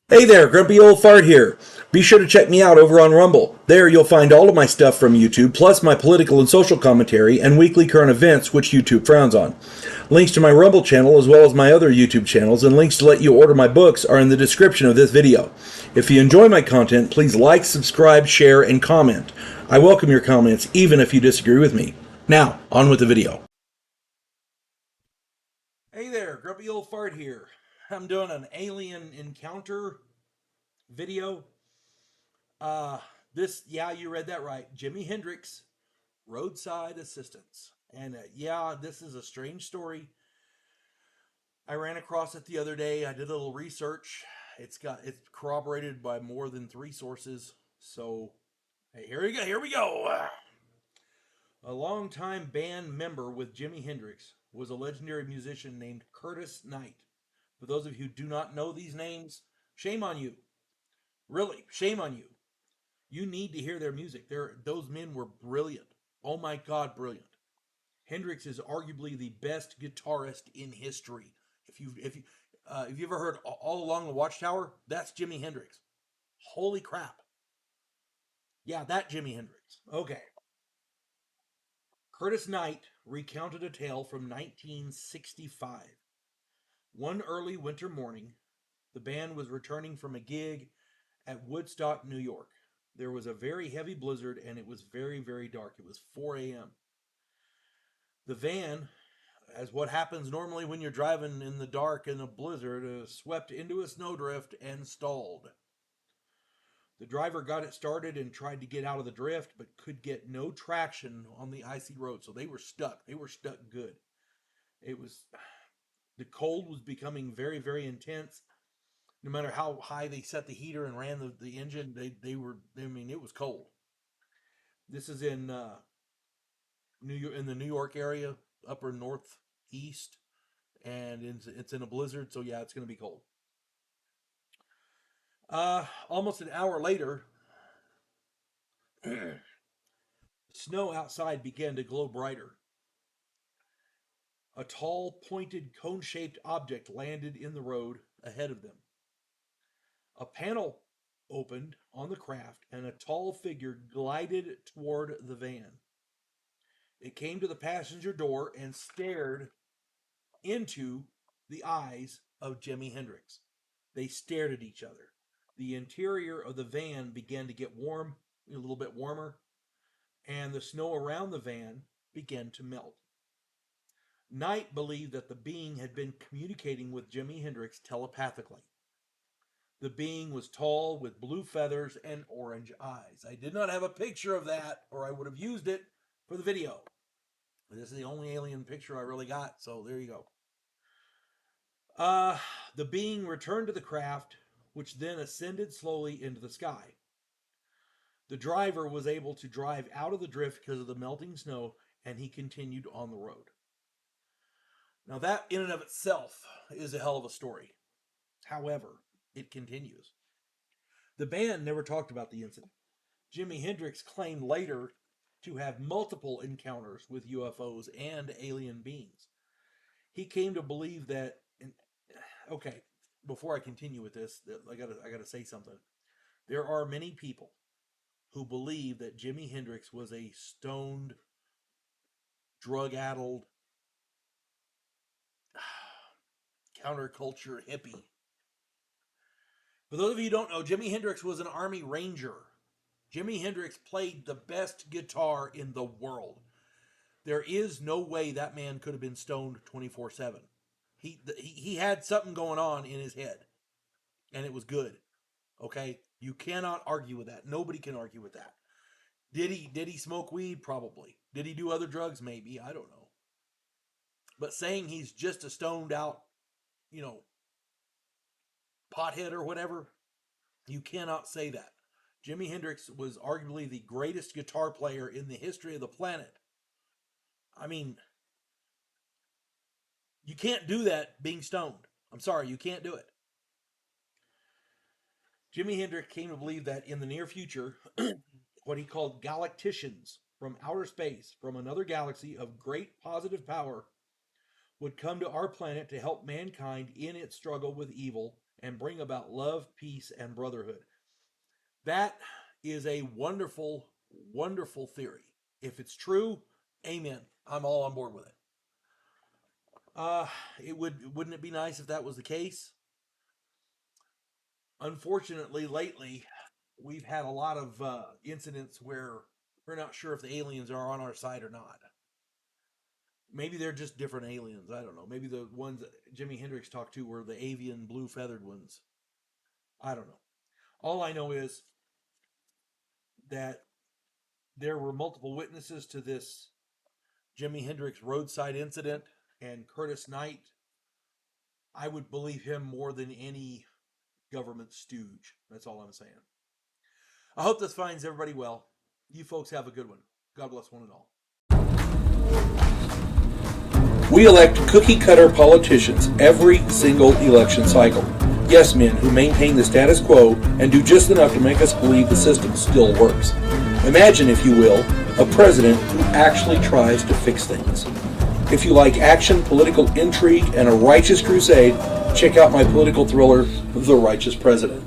Hey there, Grumpy Old Fart here. Be sure to check me out over on Rumble. There you'll find all of my stuff from YouTube, plus my political and social commentary and weekly current events, which YouTube frowns on. Links to my Rumble channel, as well as my other YouTube channels, and links to let you order my books are in the description of this video. If you enjoy my content, please like, subscribe, share, and comment. I welcome your comments, even if you disagree with me. Now, on with the video. Hey there, Grumpy Old Fart here. I'm doing an alien encounter video. Uh, yeah, you read that right. Jimi Hendrix, Roadside Assistance. And yeah, this is a strange story. I ran across it the other day. I did a little research. It's corroborated by more than three sources. So, hey, here we go. Here we go. A longtime band member with Jimi Hendrix was a legendary musician named Curtis Knight. For those of you who do not know these names, shame on you. Really, shame on you. You need to hear their music. Those men were brilliant. Oh my God, brilliant. Hendrix is arguably the best guitarist in history. If you ever heard All Along the Watchtower, that's Jimi Hendrix. Holy crap. Yeah, that Jimi Hendrix. Okay. Curtis Knight recounted a tale from 1965. One early winter morning, the band was returning from a gig at Woodstock, New York. There was a very heavy blizzard and it was very, very dark. It was 4 a.m. The van, as what happens normally when you're driving in the dark in a blizzard, swept into a snowdrift and stalled. The driver got it started and tried to get out of the drift, but could get no traction on the icy road. So they were stuck. They were stuck good. It was the cold was becoming very, very intense. No matter how high they set the heater and ran the engine, they were. I mean, it was cold. This is in in the New York area, upper northeast, and it's in a blizzard, so yeah, it's going to be cold. Almost an hour later, snow outside began to glow brighter. A tall, pointed, cone-shaped object landed in the road ahead of them. A panel opened on the craft, and a tall figure glided toward the van. It came to the passenger door and stared into the eyes of Jimi Hendrix. They stared at each other. The interior of the van began to get warm, a little bit warmer, and the snow around the van began to melt. Knight believed that the being had been communicating with Jimi Hendrix telepathically. The being was tall with blue feathers and orange eyes. I did not have a picture of that, or I would have used it for the video. This is the only alien picture I really got, so there you go. Uh, the being returned to the craft, which then ascended slowly into the sky. The driver was able to drive out of the drift because of the melting snow, and he continued on the road. Now, that in and of itself is a hell of a story. However, it continues. The band never talked about the incident. Jimi Hendrix claimed later to have multiple encounters with UFOs and alien beings. He came to believe that. Okay, before I continue with this, I gotta say something. There are many people who believe that Jimi Hendrix was a stoned, drug-addled, counterculture hippie. For those of you who don't know, Jimi Hendrix was an Army Ranger. Jimi Hendrix played the best guitar in the world. There is no way that man could have been stoned 24/7. He had something going on in his head, and it was good. Okay, you cannot argue with that. Nobody can argue with that. Did he smoke weed? Probably. Did he do other drugs? Maybe. I don't know. But saying he's just a stoned out, you know, pothead or whatever, you cannot say that. Jimi Hendrix was arguably the greatest guitar player in the history of the planet. I mean, you can't do that being stoned. I'm sorry, you can't do it. Jimi Hendrix came to believe that in the near future, what he called galacticians from outer space, from another galaxy of great positive power, would come to our planet to help mankind in its struggle with evil and bring about love, peace, and brotherhood. That is a wonderful, wonderful theory. If it's true, amen. I'm all on board with it. Wouldn't it be nice if that was the case? Unfortunately, lately we've had a lot of incidents where we're not sure if the aliens are on our side or not. Maybe they're just different aliens. I don't know. Maybe the ones that Jimi Hendrix talked to were the avian blue feathered ones. I don't know. All I know is that there were multiple witnesses to this Jimi Hendrix roadside incident, and Curtis Knight, I would believe him more than any government stooge. That's all I'm saying. I hope this finds everybody well. You folks have a good one. God bless one and all. We elect cookie-cutter politicians every single election cycle. Yes men who maintain the status quo and do just enough to make us believe the system still works. Imagine, if you will, a president who actually tries to fix things. If you like action, political intrigue, and a righteous crusade, check out my political thriller, The Righteous President.